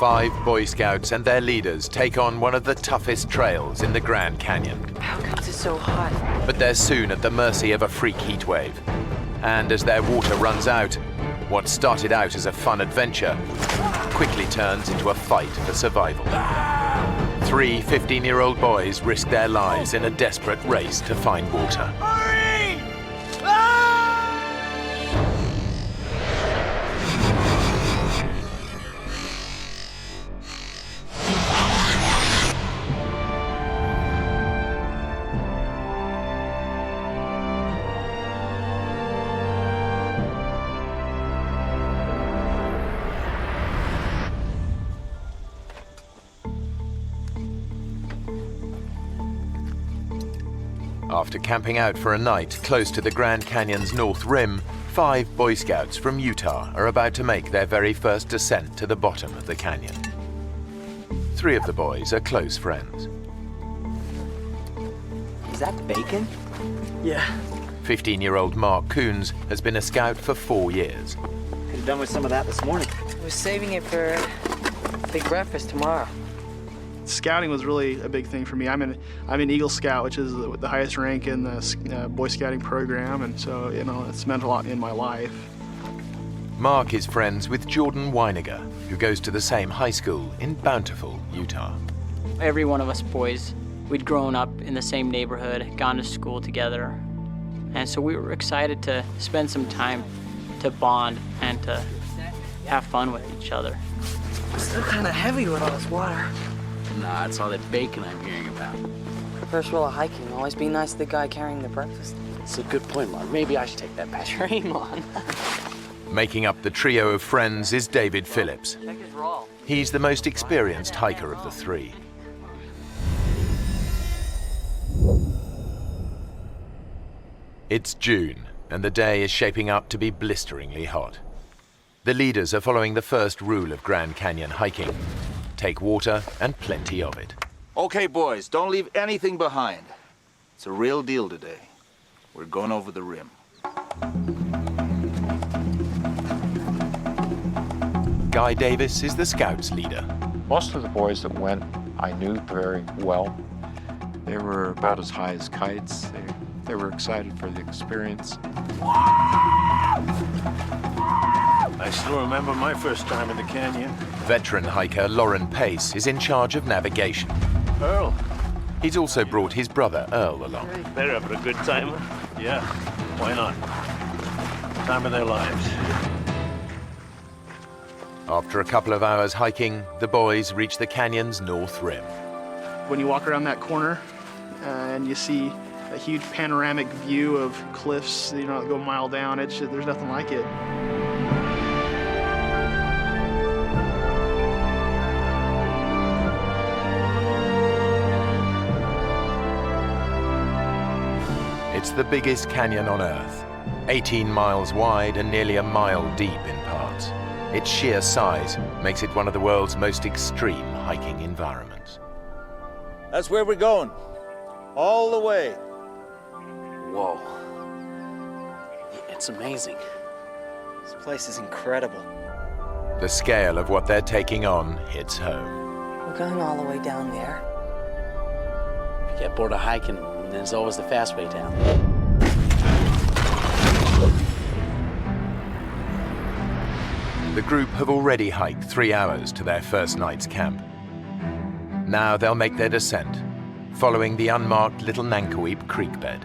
5 Boy Scouts and their leaders take on one of the toughest trails in the Grand Canyon. How come it's so hot? But they're soon at the mercy of a freak heat wave. And as their water runs out, what started out as a fun adventure quickly turns into a fight for survival. 3 15-year-old boys risk their lives in a desperate race to find water. Hurry! After camping out for a night close to the Grand Canyon's north rim, 5 Boy Scouts from Utah are about to make their very first descent to the bottom of the canyon. 3 of the boys are close friends. Is that bacon? Yeah. 15-year-old Mark Coons has been a scout for 4 years. Could have done with some of that this morning. We're saving it for big breakfast tomorrow. Scouting was really a big thing for me. I'm an Eagle Scout, which is the highest rank in the Boy Scouting program, and so it's meant a lot in my life. Mark is friends with Jordan Weiniger, who goes to the same high school in Bountiful, Utah. Every one of us boys, we'd grown up in the same neighborhood, gone to school together, and so we were excited to spend some time to bond and to have fun with each other. It's still kind of heavy with all this water. Nah, it's all that bacon I'm hearing about. First rule of hiking, always be nice to the guy carrying the breakfast. It's a good point, Mark. Maybe I should take that back. Dream on. Making up the trio of friends is David Phillips. Check his roll. He's the most experienced hiker of the 3. It's June, and the day is shaping up to be blisteringly hot. The leaders are following the first rule of Grand Canyon hiking. Take water and plenty of it. Okay, boys, don't leave anything behind. It's a real deal today. We're going over the rim. Guy Davis is the Scouts leader. Most of the boys that went, I knew very well. They were about as high as kites. They were excited for the experience. I still remember my first time in the canyon. Veteran hiker Lauren Pace is in charge of navigation. Earl. He's also brought his brother Earl along. They're having a good time. Yeah, why not? Time of their lives. After a couple of hours hiking, the boys reach the canyon's north rim. When you walk around that corner and you see a huge panoramic view of cliffs, that go a mile down, there's nothing like it. It's the biggest canyon on Earth, 18 miles wide and nearly a mile deep in parts. Its sheer size makes it one of the world's most extreme hiking environments. That's where we're going. All the way. Whoa. It's amazing. This place is incredible. The scale of what they're taking on hits home. We're going all the way down there. If you get bored of hiking, there's always the fast way down. The group have already hiked 3 hours to their first night's camp. Now they'll make their descent, following the unmarked little Nankoweap Creek bed.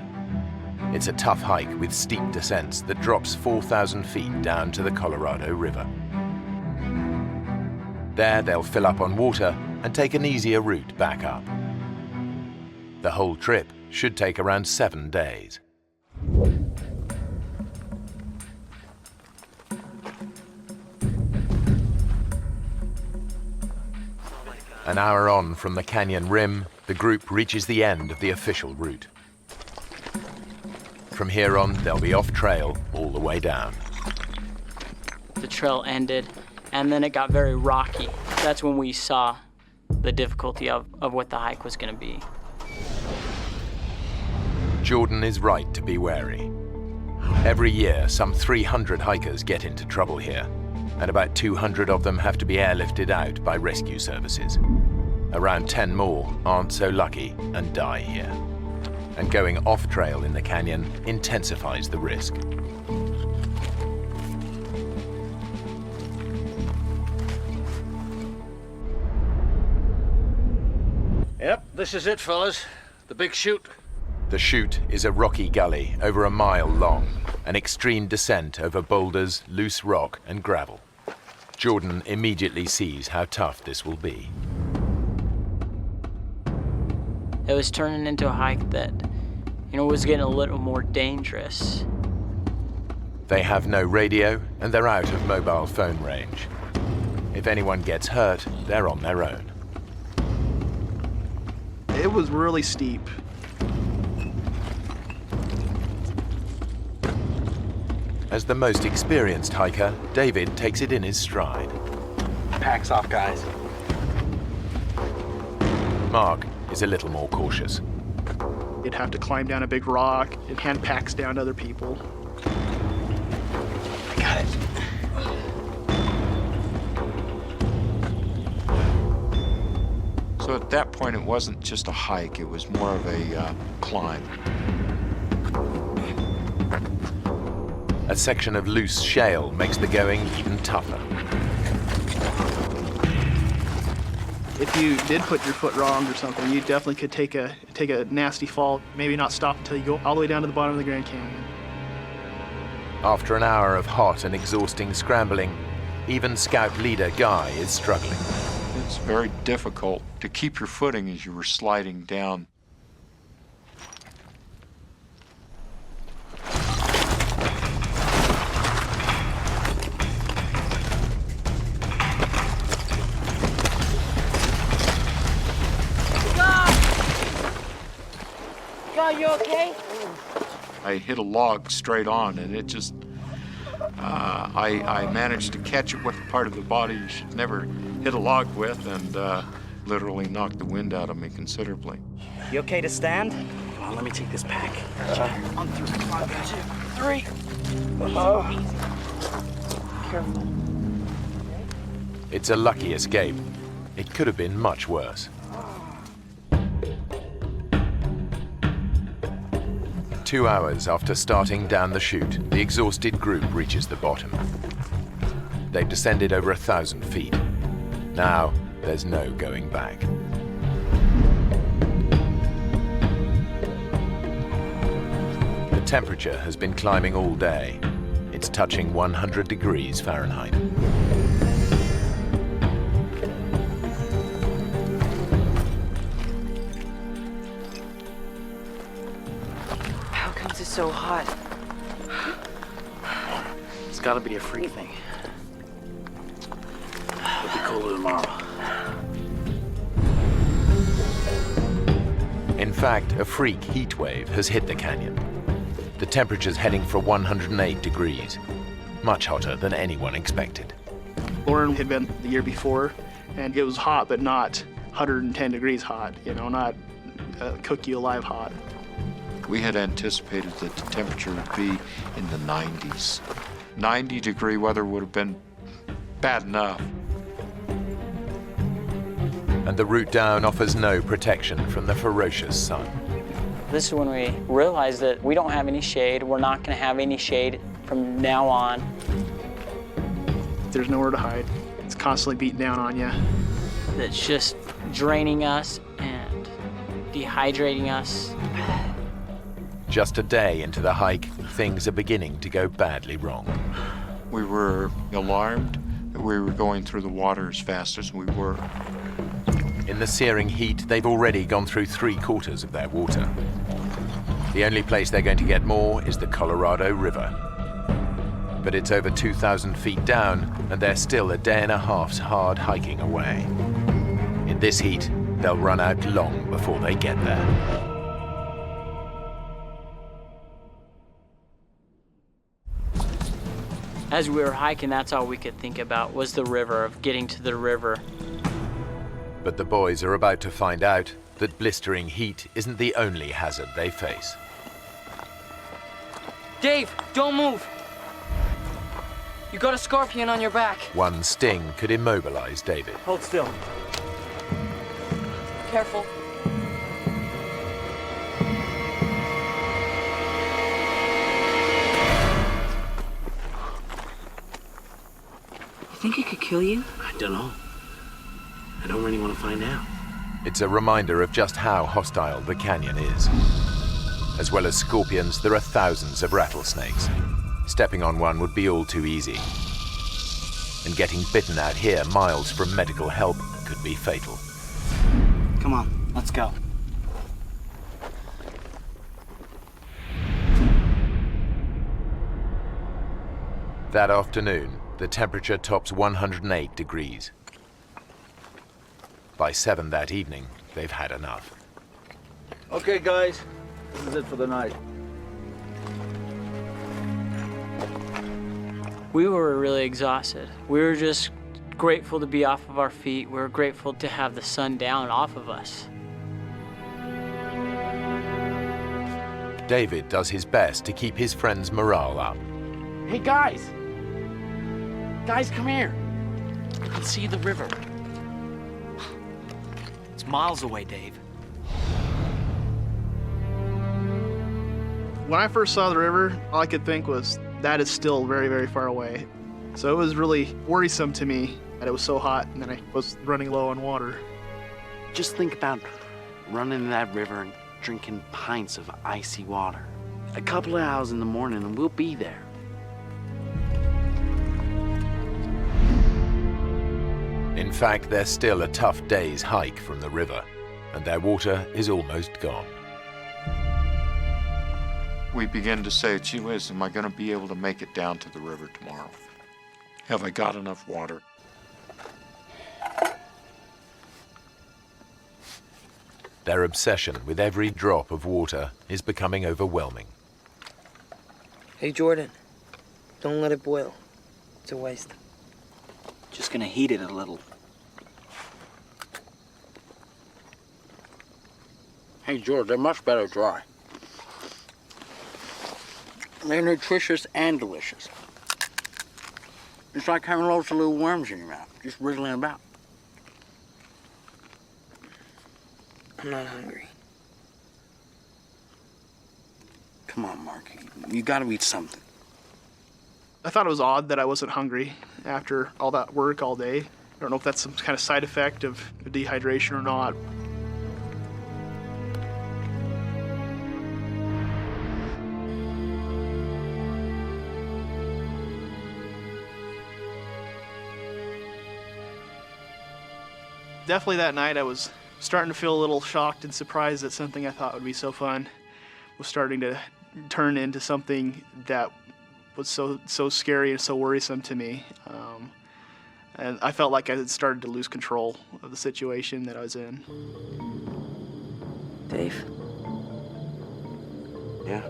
It's a tough hike with steep descents that drops 4,000 feet down to the Colorado River. There they'll fill up on water and take an easier route back up. The whole trip should take around 7 days. An hour on from the canyon rim, the group reaches the end of the official route. From here on, they'll be off trail all the way down. The trail ended, and then it got very rocky. That's when we saw the difficulty of what the hike was going to be. Jordan is right to be wary. Every year, some 300 hikers get into trouble here. and about 200 of them have to be airlifted out by rescue services. Around 10 more aren't so lucky and die here. And going off-trail in the canyon intensifies the risk. Yep, this is it, fellas. The big chute. The chute is a rocky gully over a mile long, an extreme descent over boulders, loose rock and gravel. Jordan immediately sees how tough this will be. It was turning into a hike that, was getting a little more dangerous. They have no radio and they're out of mobile phone range. If anyone gets hurt, they're on their own. It was really steep. As the most experienced hiker, David takes it in his stride. Pack's off, guys. Mark is a little more cautious. You'd have to climb down a big rock and hand packs down to other people. I got it. So at that point, it wasn't just a hike, it was more of a climb. A section of loose shale makes the going even tougher. If you did put your foot wrong or something, you definitely could take a nasty fall, maybe not stop until you go all the way down to the bottom of the Grand Canyon. After an hour of hot and exhausting scrambling, even Scout leader Guy is struggling. It's very difficult to keep your footing as you were sliding down. God, you okay? I hit a log straight on, and it just, I managed to catch it with the part of the body you should never hit a log with, and literally knocked the wind out of me considerably. You okay to stand? Come on, let me take this pack. On three. Come on, guys. 3. Careful. It's a lucky escape. It could have been much worse. 2 hours after starting down the chute, the exhausted group reaches the bottom. They've descended over 1,000 feet. Now, there's no going back. The temperature has been climbing all day. It's touching 100 degrees Fahrenheit. How comes it's so hot? It's gotta be a freak thing. It'll be colder tomorrow. In fact, a freak heat wave has hit the canyon. The temperature's heading for 108 degrees, much hotter than anyone expected. Lauren had been the year before, and it was hot, but not 110 degrees hot, not cook you alive hot. We had anticipated that the temperature would be in the 90s. 90-degree weather would have been bad enough. And the route down offers no protection from the ferocious sun. This is when we realized that we don't have any shade. We're not going to have any shade from now on. There's nowhere to hide. It's constantly beating down on you. It's just draining us and dehydrating us. Just a day into the hike, things are beginning to go badly wrong. We were alarmed that we were going through the water as fast as we were. In the searing heat, they've already gone through 3/4 of their water. The only place they're going to get more is the Colorado River. But it's over 2,000 feet down, and they're still a day and a half's hard hiking away. In this heat, they'll run out long before they get there. As we were hiking, that's all we could think about was the river, of getting to the river. But the boys are about to find out that blistering heat isn't the only hazard they face. Dave, don't move. You got a scorpion on your back. One sting could immobilize David. Hold still. Careful. You think it could kill you? I don't know. I don't really want to find out. It's a reminder of just how hostile the canyon is. As well as scorpions, there are thousands of rattlesnakes. Stepping on one would be all too easy. And getting bitten out here, miles from medical help, could be fatal. Come on, let's go. That afternoon, the temperature tops 108 degrees. By 7 that evening, they've had enough. Okay, guys, this is it for the night. We were really exhausted. We were just grateful to be off of our feet. We were grateful to have the sun down off of us. David does his best to keep his friends' morale up. Hey, guys! Guys, come here. You can see the river. It's miles away, Dave. When I first saw the river, all I could think was, that is still very, very far away. So it was really worrisome to me that it was so hot and that I was running low on water. Just think about running in that river and drinking pints of icy water. A couple of hours in the morning and we'll be there. In fact, they're still a tough day's hike from the river, and their water is almost gone. We begin to say, gee whiz, am I going to be able to make it down to the river tomorrow? Have I got enough water? Their obsession with every drop of water is becoming overwhelming. Hey, Jordan. Don't let it boil. It's a waste. Just gonna heat it a little. Hey, George, they're much better dry. They're nutritious and delicious. It's like having loads of little worms in your mouth, just wriggling about. I'm not hungry. Come on, Mark. You gotta eat something. I thought it was odd that I wasn't hungry after all that work all day. I don't know if that's some kind of side effect of dehydration or not. Definitely that night I was starting to feel a little shocked and surprised that something I thought would be so fun was starting to turn into something that was so scary and so worrisome to me. And I felt like I had started to lose control of the situation that I was in. Dave, Yeah?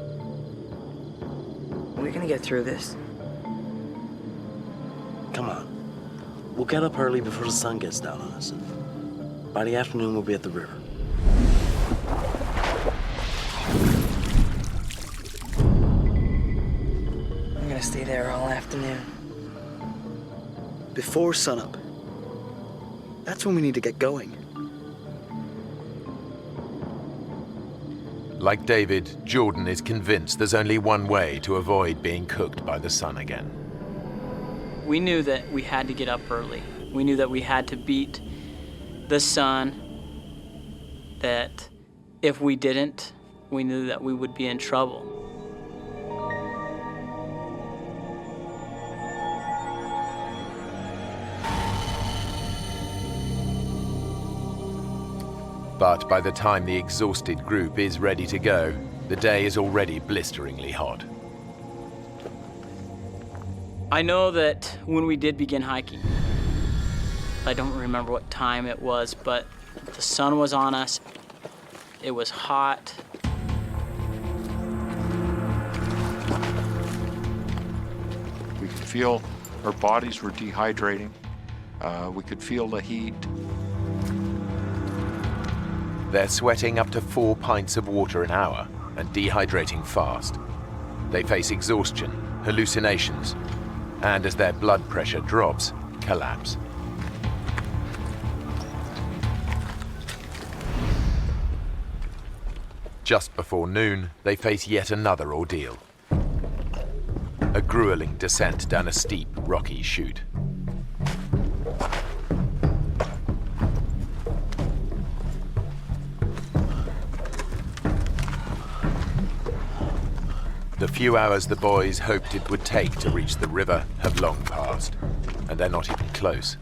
we're gonna get through this. Come on. We'll get up early before the sun gets down on us. And by the afternoon, we'll be at the river. I'm gonna stay there all afternoon. Before sunup. That's when we need to get going. Like David, Jordan is convinced there's only one way to avoid being cooked by the sun again. We knew that we had to get up early. We knew that we had to beat the sun, that if we didn't, we knew that we would be in trouble. But by the time the exhausted group is ready to go, the day is already blisteringly hot. I know that when we did begin hiking, I don't remember what time it was, but the sun was on us. It was hot. We could feel our bodies were dehydrating. We could feel the heat. They're sweating up to 4 pints of water an hour and dehydrating fast. They face exhaustion, hallucinations, and as their blood pressure drops, collapse. Just before noon, they face yet another ordeal. A grueling descent down a steep, rocky chute. The few hours the boys hoped it would take to reach the river have long passed, and they're not even close.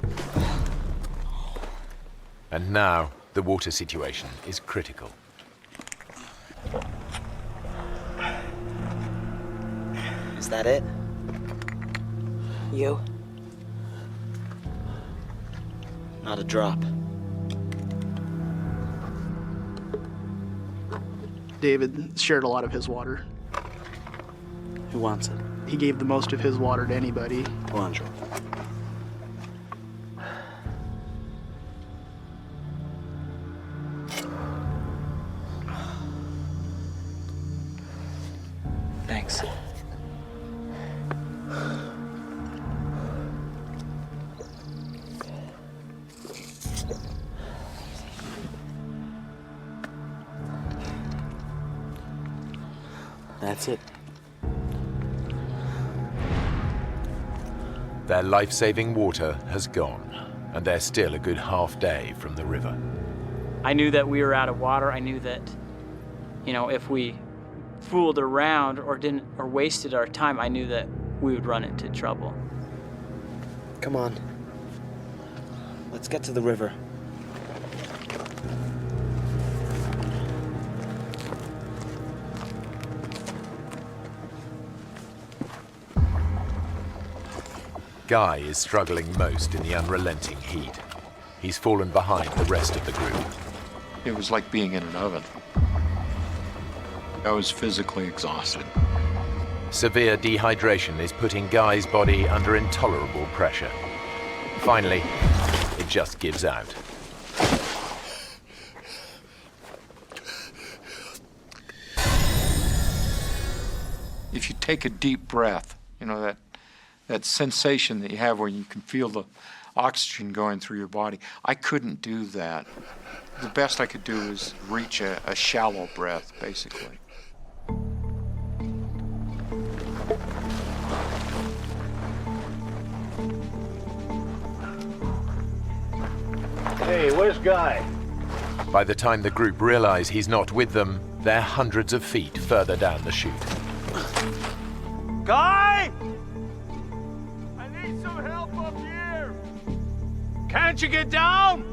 And now, the water situation is critical. Is that it? You? Not a drop. David shared a lot of his water. Who wants it? He gave the most of his water to anybody. Go on, Joe. Thanks. That's it. Their life-saving water has gone, and they're still a good half day from the river. I knew that we were out of water. I knew that, if we fooled around or wasted our time, I knew that we would run into trouble. Come on. Let's get to the river. Guy is struggling most in the unrelenting heat. He's fallen behind the rest of the group. It was like being in an oven. I was physically exhausted. Severe dehydration is putting Guy's body under intolerable pressure. Finally, it just gives out. If you take a deep breath, that sensation that you have when you can feel the oxygen going through your body, I couldn't do that. The best I could do is reach a shallow breath, basically. Hey, where's Guy? By the time the group realize he's not with them, they're hundreds of feet further down the chute. Guy! I need some help up here! Can't you get down?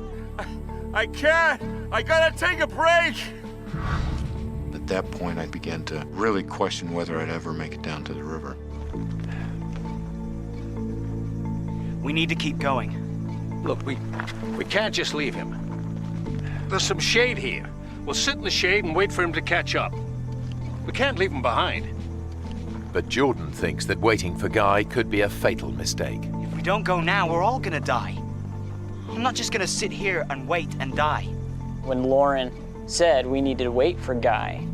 I can't! I gotta take a break! At that point, I began to really question whether I'd ever make it down to the river. We need to keep going. Look, we can't just leave him. There's some shade here. We'll sit in the shade and wait for him to catch up. We can't leave him behind. But Jordan thinks that waiting for Guy could be a fatal mistake. If we don't go now, we're all gonna die. I'm not just gonna sit here and wait and die. When Lauren said we needed to wait for Guy,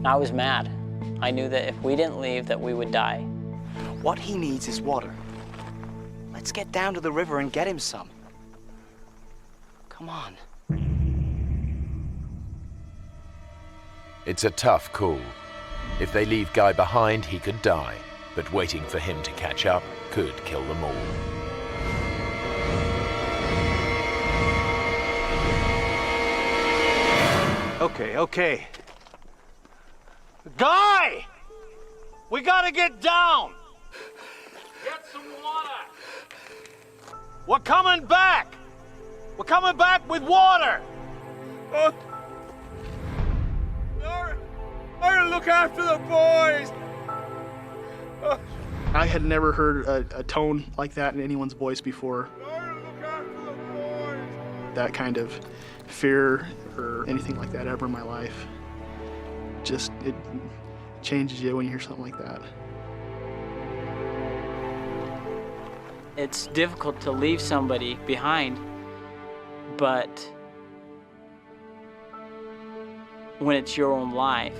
I was mad. I knew that if we didn't leave, that we would die. What he needs is water. Let's get down to the river and get him some. Come on. It's a tough call. If they leave Guy behind, he could die, but waiting for him to catch up could kill them all. Okay. Guy! We gotta get down! Get some water! We're coming back! We're coming back with water! I look after the boys! I had never heard a tone like that in anyone's voice before. That kind of fear or anything like that ever in my life. Just, it changes you when you hear something like that. It's difficult to leave somebody behind, but when it's your own life,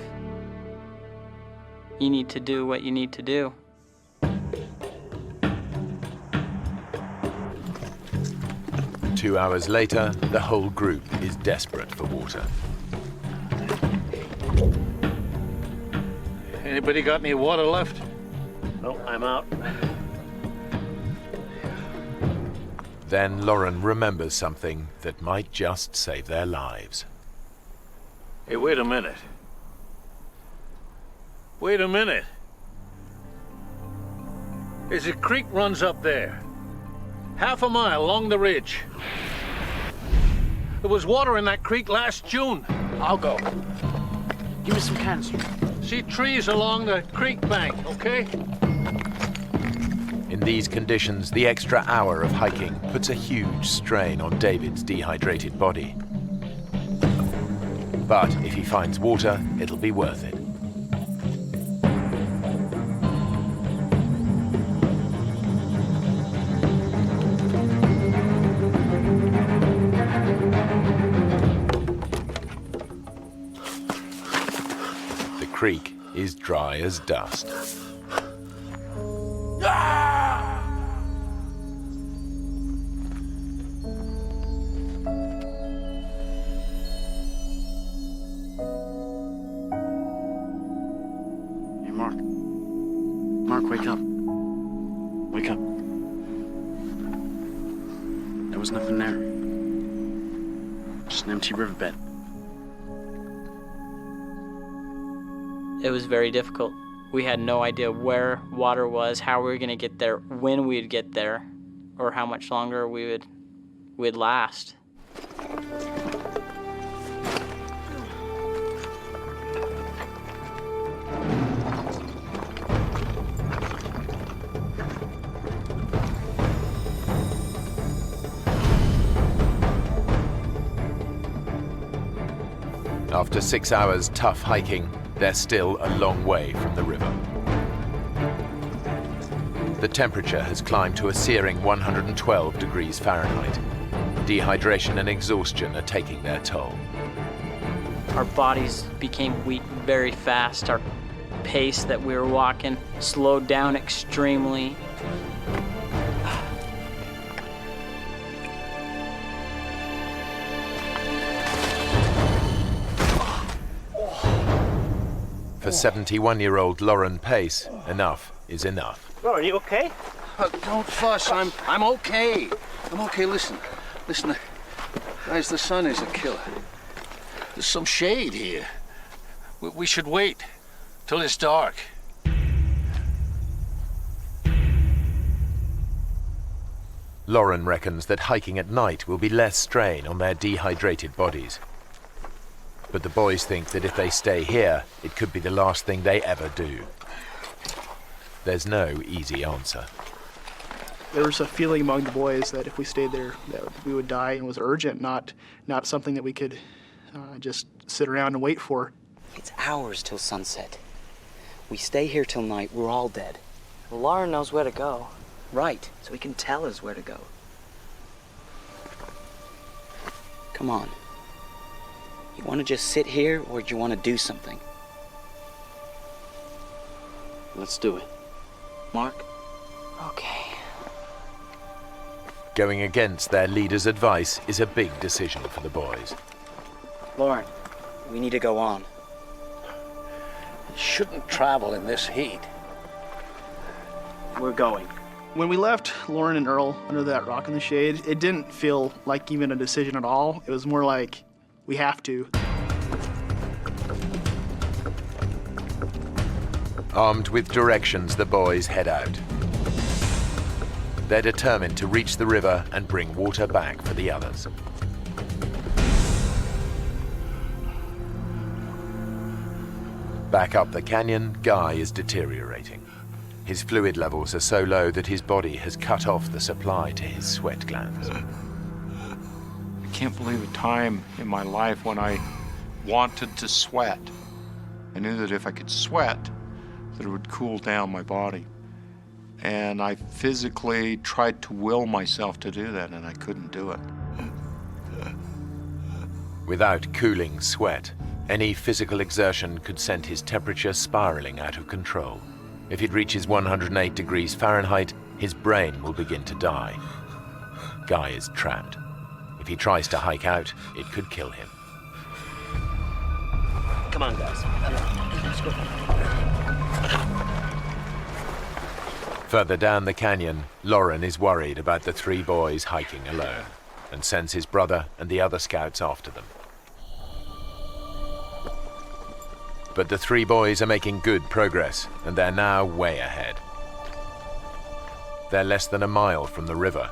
you need to do what you need to do. 2 hours later, the whole group is desperate for water. Anybody got any water left? No, I'm out. Then Lauren remembers something that might just save their lives. Hey, wait a minute. Wait a minute. There's a creek runs up there. Half a mile along the ridge. There was water in that creek last June. I'll go. Give me some canister. See trees along the creek bank, okay? In these conditions, the extra hour of hiking puts a huge strain on David's dehydrated body. But if he finds water, it'll be worth it. The creek is dry as dust. Mark, wake up. Wake up. There was nothing there. Just an empty riverbed. It was very difficult. We had no idea where water was, how we were going to get there, when we'd get there, or how much longer we'd last. After 6 hours tough hiking, they're still a long way from the river. The temperature has climbed to a searing 112 degrees Fahrenheit. Dehydration and exhaustion are taking their toll. Our bodies became weak very fast. Our pace that we were walking slowed down extremely. For 71-year-old Lauren Pace, enough is enough. Lauren, you okay? Don't fuss. I'm okay. I'm okay. Listen, guys. The sun is a killer. There's some shade here. We should wait till it's dark. Lauren reckons that hiking at night will be less strain on their dehydrated bodies. But the boys think that if they stay here, it could be the last thing they ever do. There's no easy answer. There was a feeling among the boys that if we stayed there, that we would die, and it was urgent, not something that we could just sit around and wait for. It's hours till sunset. We stay here till night, we're all dead. Well, Lauren knows where to go. Right, so he can tell us where to go. Come on. You want to just sit here, or do you want to do something? Let's do it. Mark? Okay. Going against their leader's advice is a big decision for the boys. Lauren, we need to go on. You shouldn't travel in this heat. We're going. When we left Lauren and Earl under that rock in the shade, it didn't feel like even a decision at all. It was more like, we have to. Armed with directions, the boys head out. They're determined to reach the river and bring water back for the others. Back up the canyon, Guy is deteriorating. His fluid levels are so low that his body has cut off the supply to his sweat glands. I can't believe a time in my life when I wanted to sweat. I knew that if I could sweat, that it would cool down my body. And I physically tried to will myself to do that, and I couldn't do it. Without cooling sweat, any physical exertion could send his temperature spiraling out of control. If it reaches 108 degrees Fahrenheit, his brain will begin to die. Guy is trapped. If he tries to hike out, it could kill him. Come on, guys. Let's go. Further down the canyon, Lauren is worried about the 3 boys hiking alone and sends his brother and the other scouts after them. But the 3 boys are making good progress, and they're now way ahead. They're less than a mile from the river.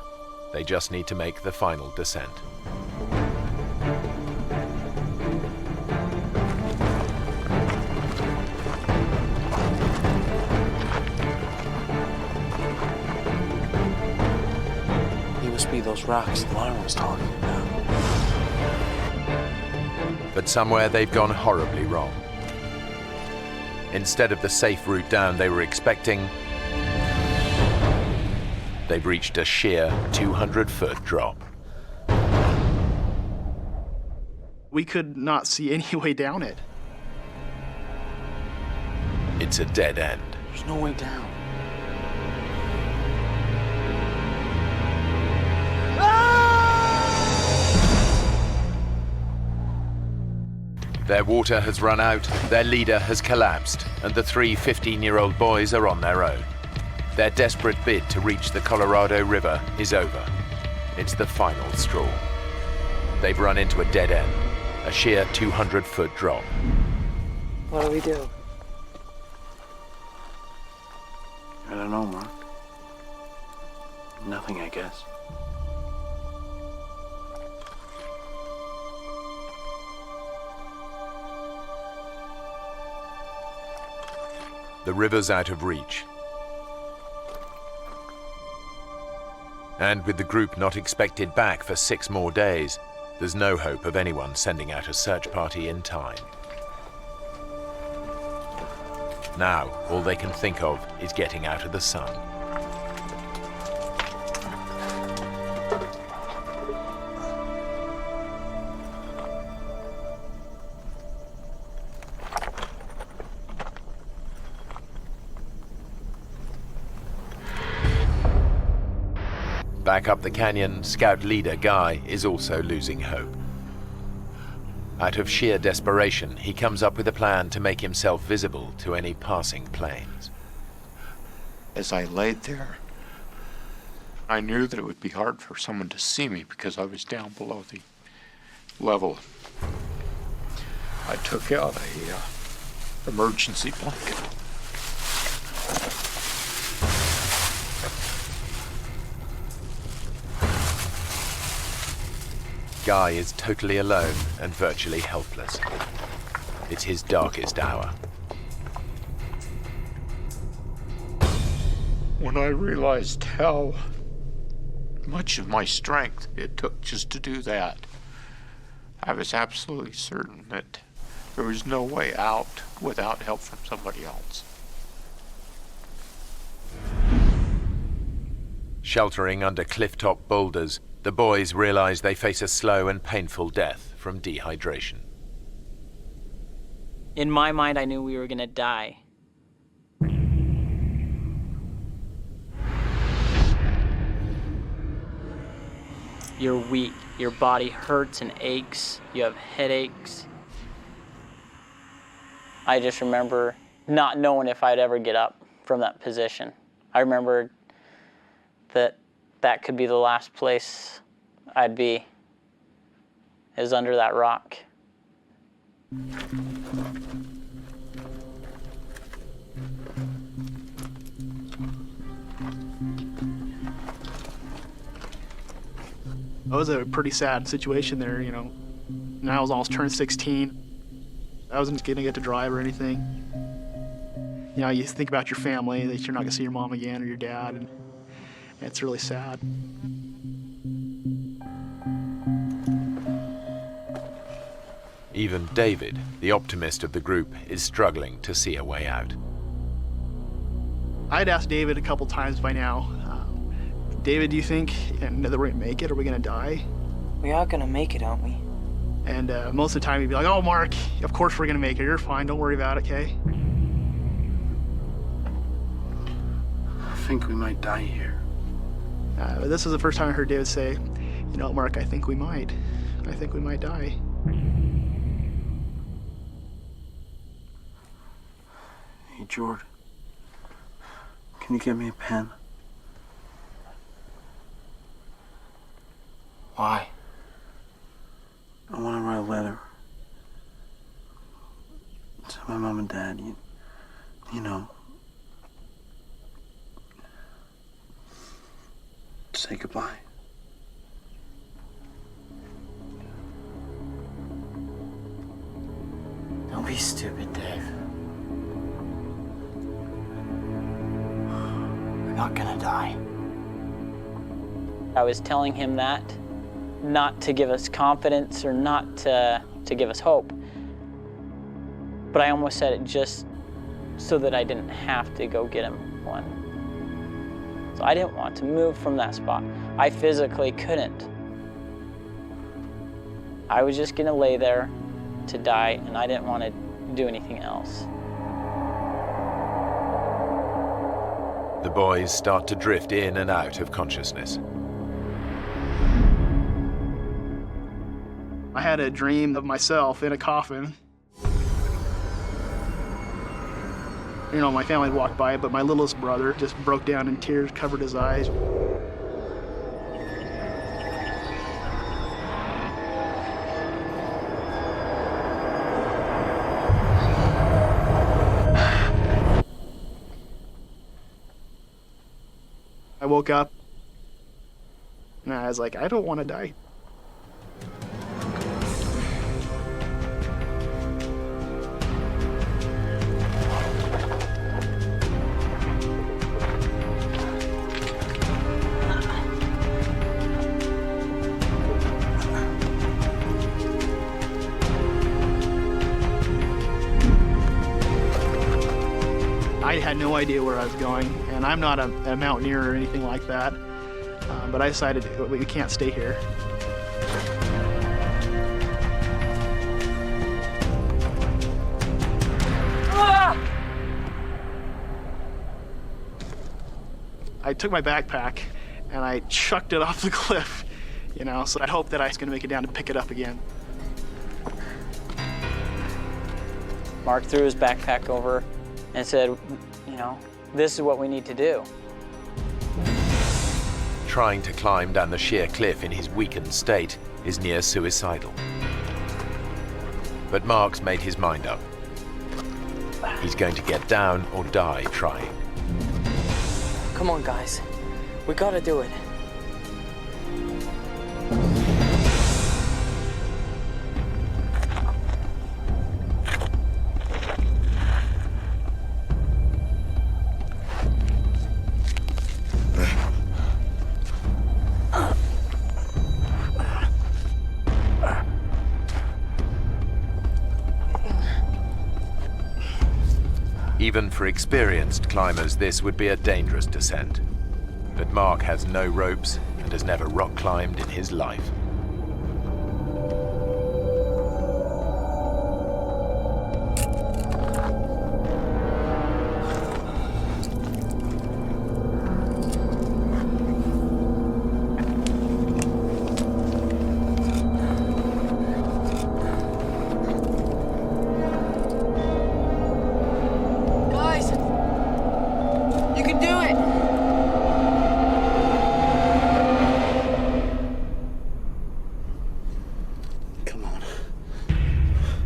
They just need to make the final descent. Be those rocks Lauren was talking about. But somewhere they've gone horribly wrong. Instead of the safe route down they were expecting, they've reached a sheer 200-foot drop. We could not see any way down it. It's a dead end. There's no way down. Their water has run out, their leader has collapsed, and the 3 15-year-old boys are on their own. Their desperate bid to reach the Colorado River is over. It's the final straw. They've run into a dead end, a sheer 200-foot drop. What do we do? I don't know, Mark. Nothing, I guess. The river's out of reach. And with the group not expected back for 6 more days, there's no hope of anyone sending out a search party in time. Now, all they can think of is getting out of the sun. Back up the canyon, Scout leader Guy is also losing hope. Out of sheer desperation, he comes up with a plan to make himself visible to any passing planes. As I laid there, I knew that it would be hard for someone to see me because I was down below the level. I took out a emergency blanket. Guy is totally alone and virtually helpless. It's his darkest hour. When I realized how much of my strength it took just to do that, I was absolutely certain that there was no way out without help from somebody else. Sheltering under cliff-top boulders, the boys realize they face a slow and painful death from dehydration. In my mind, I knew we were gonna die. You're weak, your body hurts and aches, you have headaches. I just remember not knowing if I'd ever get up from that position. I remember that could be the last place I'd be, is under that rock. It was a pretty sad situation there, you know. And I was almost turned 16. I wasn't gonna get to drive or anything. You know, you think about your family, that you're not gonna see your mom again or your dad, and it's really sad. Even David, the optimist of the group, is struggling to see a way out. I'd asked David a couple times by now, David, do you think that we're gonna make it? Are we gonna die? We are gonna make it, aren't we? And most of the time he'd be like, oh, Mark, of course we're gonna make it. You're fine, don't worry about it, okay? I think we might die here. This is the first time I heard David say, you know, Mark, I think we might die. Hey, Jordan. Can you get me a pen? Why? I want to write a letter to my mom and dad, you know. Say goodbye. Don't be stupid, Dave. We're not gonna die. I was telling him that, not to give us confidence or not to give us hope, but I almost said it just so that I didn't have to go get him one. So I didn't want to move from that spot. I physically couldn't. I was just gonna lay there to die, and I didn't want to do anything else. The boys start to drift in and out of consciousness. I had a dream of myself in a coffin. You know, my family walked by, but my littlest brother just broke down in tears, covered his eyes. I woke up and I was like, I don't want to die. I had no idea where I was going, and I'm not a mountaineer or anything like that, but I decided we can't stay here. I took my backpack and I chucked it off the cliff, you know, so I hoped that I was going to make it down to pick it up again. Mark threw his backpack over and said, you know, this is what we need to do. Trying to climb down the sheer cliff in his weakened state is near suicidal. But Mark's made his mind up. He's going to get down or die trying. Come on, guys. We gotta do it. Even for experienced climbers, this would be a dangerous descent. But Mark has no ropes and has never rock climbed in his life.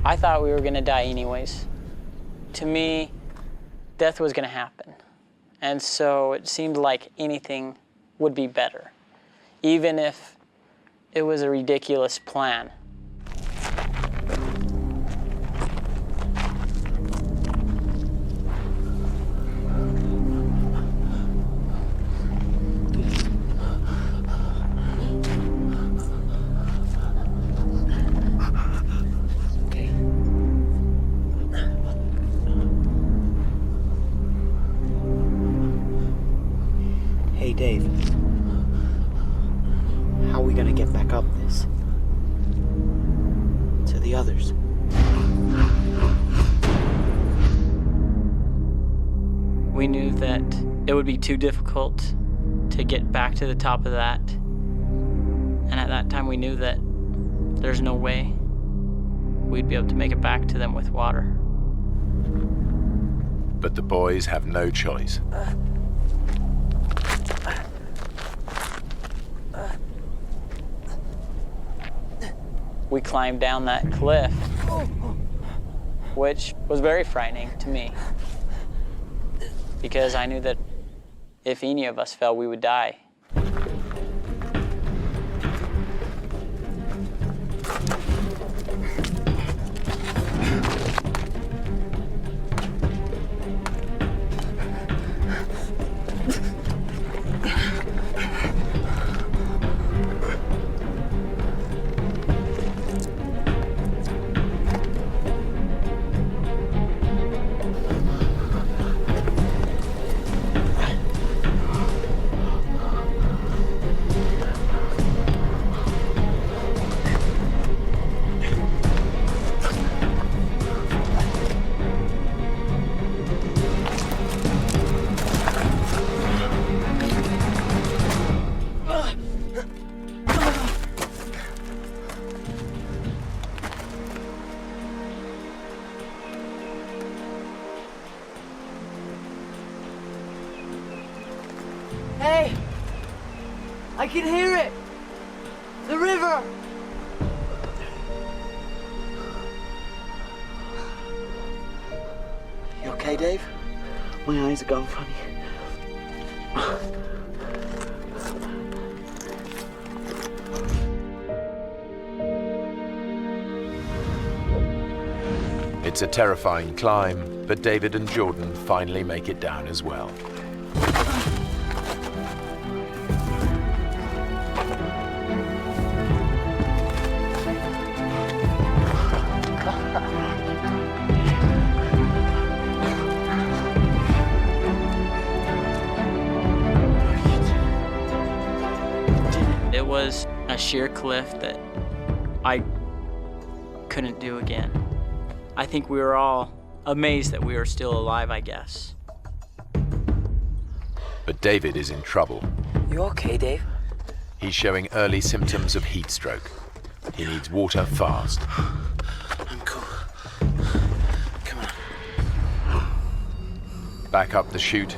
I thought we were gonna die anyways. To me, death was gonna happen. And so it seemed like anything would be better, even if it was a ridiculous plan. Hey, Dave. How are we gonna get back up this? To the others. We knew that it would be too difficult to get back to the top of that. And at that time we knew that there's no way we'd be able to make it back to them with water. But the boys have no choice. We climbed down that cliff, which was very frightening to me, because I knew that if any of us fell, we would die. Hey! I can hear it! The river! You okay, Dave? My eyes are going funny. It's a terrifying climb, but David and Jordan finally make it down as well. It was a sheer cliff that I couldn't do again. I think we were all amazed that we were still alive, I guess. But David is in trouble. You okay, Dave? He's showing early symptoms of heat stroke. He needs water fast. I'm cool. Come on. Back up the chute,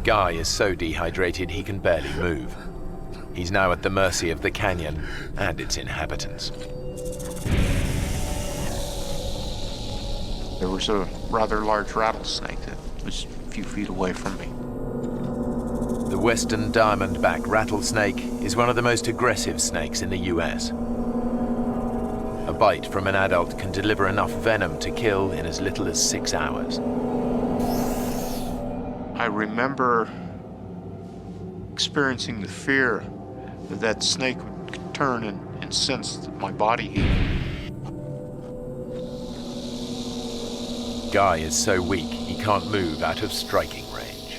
Guy is so dehydrated he can barely move. He's now at the mercy of the canyon and its inhabitants. There was a rather large rattlesnake that was a few feet away from me. The western diamondback rattlesnake is one of the most aggressive snakes in the US. A bite from an adult can deliver enough venom to kill in as little as 6 hours. I remember experiencing the fear that that snake would turn and sense my body heat. Guy is so weak he can't move out of striking range.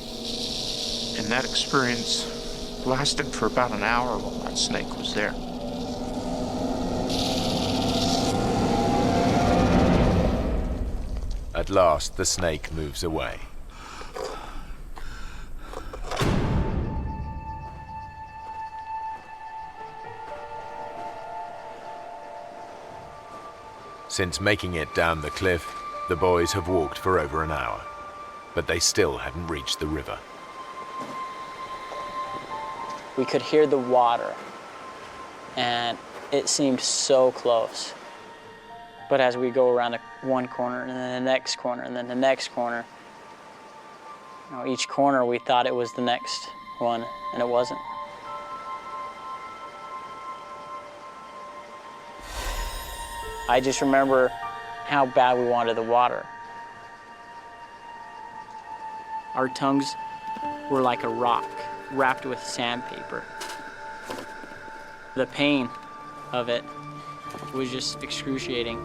And that experience lasted for about an hour while that snake was there. At last, the snake moves away. Since making it down the cliff, the boys have walked for over an hour, but they still haven't reached the river. We could hear the water, and it seemed so close. But as we go around one corner, and then the next corner, and then the next corner, each corner we thought it was the next one, and it wasn't. I just remember how bad we wanted the water. Our tongues were like a rock wrapped with sandpaper. The pain of it was just excruciating.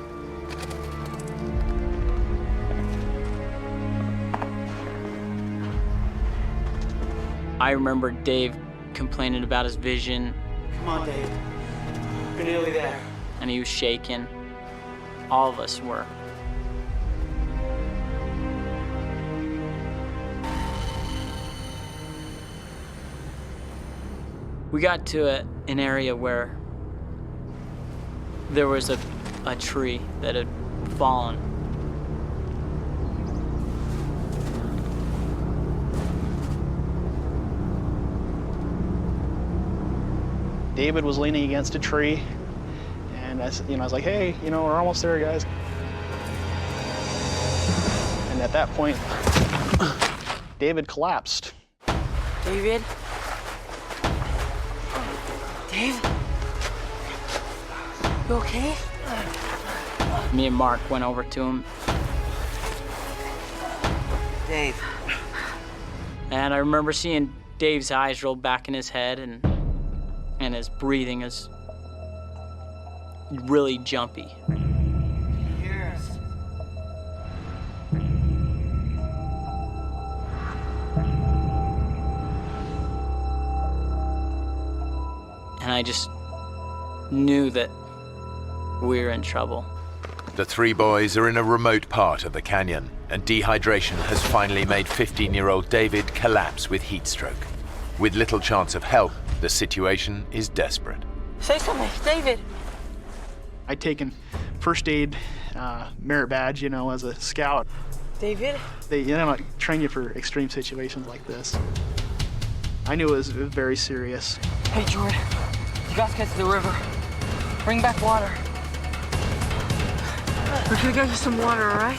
I remember Dave complaining about his vision. Come on, Dave. You're nearly there. And he was shaking. All of us were. We got to an area where there was a tree that had fallen. David was leaning against a tree, and I was like, hey, we're almost there, guys. And at that point, David collapsed. David? Dave? You okay? Me and Mark went over to him. Dave. And I remember seeing Dave's eyes roll back in his head, and his breathing is really jumpy. Yes. And I just knew that we were in trouble. The three boys are in a remote part of the canyon, and dehydration has finally made 15-year-old David collapse with heat stroke. With little chance of help, the situation is desperate. Say something, David. I'd taken first aid merit badge, as a scout. David? They train you for extreme situations like this. I knew it was very serious. Hey, Jordan. You guys get to the river. Bring back water. We're gonna get you some water, all right?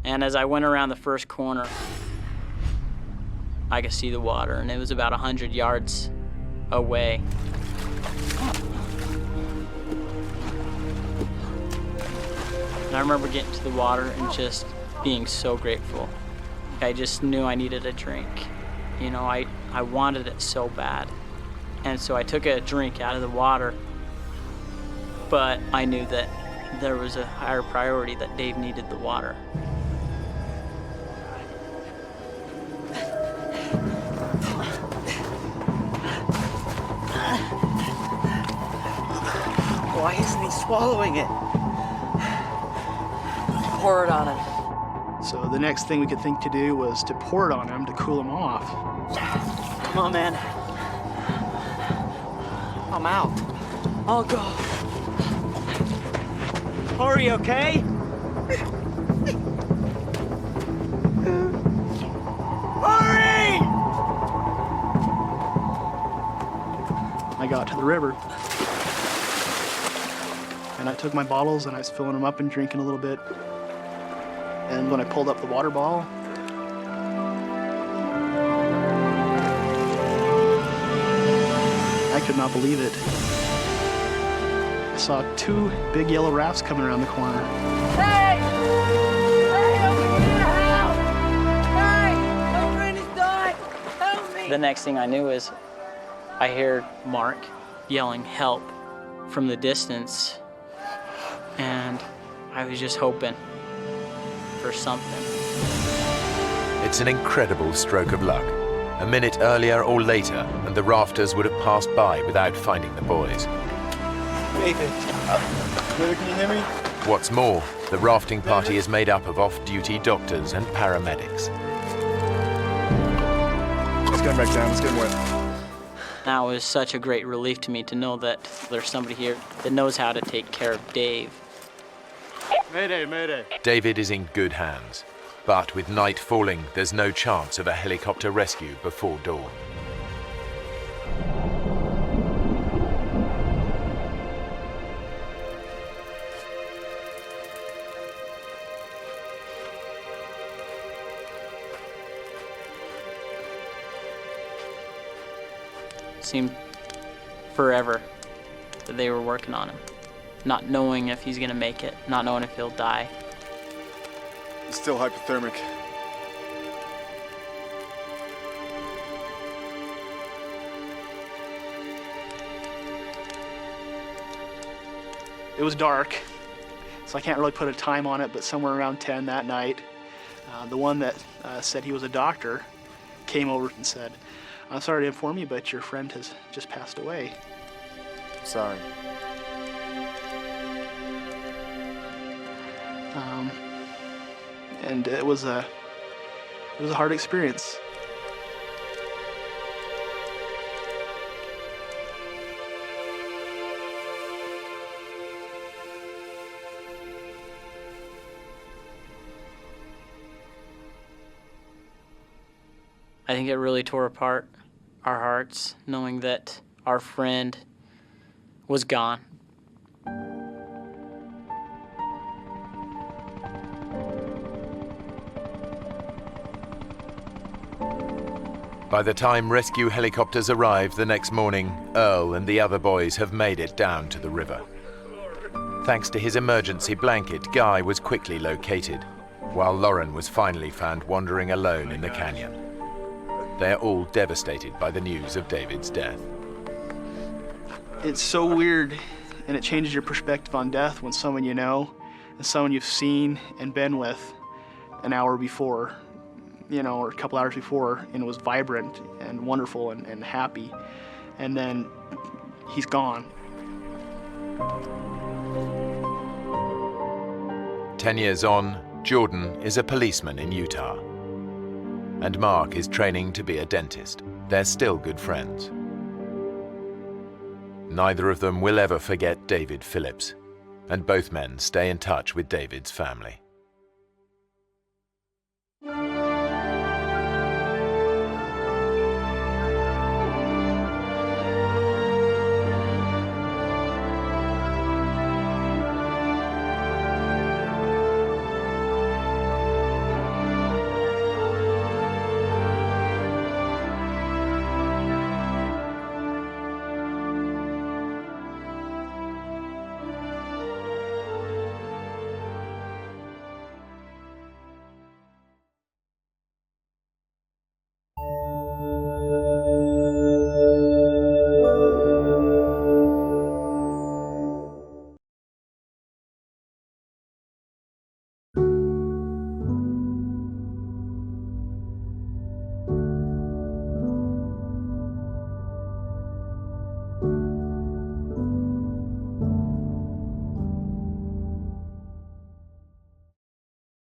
And as I went around the first corner, I could see the water, and it was about 100 yards away. And I remember getting to the water and just being so grateful. I just knew I needed a drink. I wanted it so bad. And so I took a drink out of the water, but I knew that there was a higher priority, that Dave needed the water. Why isn't he swallowing it? Pour it on him. So the next thing we could think to do was to pour it on him to cool him off. Come on, man. I'm out. I'll go. Hurry, okay? Hurry! I got to the river, and I took my bottles and I was filling them up and drinking a little bit. And when I pulled up the water bottle, I could not believe it. I saw two big yellow rafts coming around the corner. Hey! Hey, over here, help! Hey! My friend is dying! Help me! The next thing I knew is I heard Mark yelling help from the distance, and I was just hoping for something. It's an incredible stroke of luck. A minute earlier or later, and the rafters would have passed by without finding the boys. David, can you hear me? What's more, the rafting party is made up of off-duty doctors and paramedics. Let's get back down, let's get wet. Now it was such a great relief to me to know that there's somebody here that knows how to take care of Dave. Mayday, mayday. David is in good hands, but with night falling, there's no chance of a helicopter rescue before dawn. It seemed forever that they were working on him, not knowing if he's gonna make it, not knowing if he'll die. He's still hypothermic. It was dark, so I can't really put a time on it, but somewhere around 10 that night, the one that said he was a doctor came over and said, "I'm sorry to inform you, but your friend has just passed away." Sorry. And it was a hard experience. I think it really tore apart our hearts, knowing that our friend was gone. By the time rescue helicopters arrive the next morning, Earl and the other boys have made it down to the river. Thanks to his emergency blanket, Guy was quickly located, while Lauren was finally found wandering alone in the canyon. They're all devastated by the news of David's death. It's so weird, and it changes your perspective on death when someone you know and someone you've seen and been with an hour before, or a couple hours before, and it was vibrant and wonderful and happy, and then he's gone. 10 years on, Jordan is a policeman in Utah, and Mark is training to be a dentist. They're still good friends. Neither of them will ever forget David Phillips, and both men stay in touch with David's family.